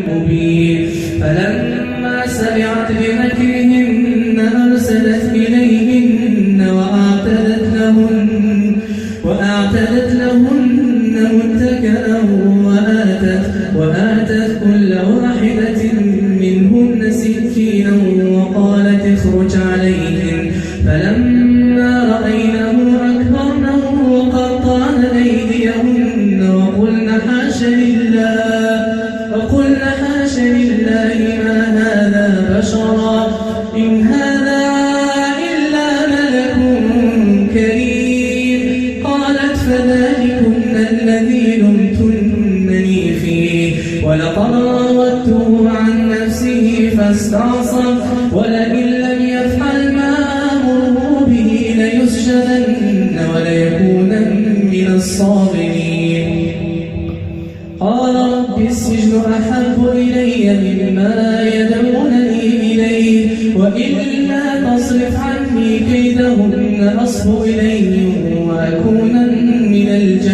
مبين. فلما سمعت بمكرهن أرسلت إليهن وأعتدت لهن متكئا وآتت كل واحدة منهن سكينا وقالت اخرج عليهن. فلما رأينه أكبرنه وقطعن أيديهن وقلن حاش لله ما هذا بشرا إن هذا إلا ملك كريم. قالت فذلكن الذي لمتنني فيه ولقد راودته عن نفسه فاستعصم ولئن لم يفعل ما آمره به ليسجنن وليكونن من الصاغرين. قال رب السجن أحب إلي مما يدعونني إليه وإلا تصرف عني كيدهن أصب إليهم وأكون من الجاهلين.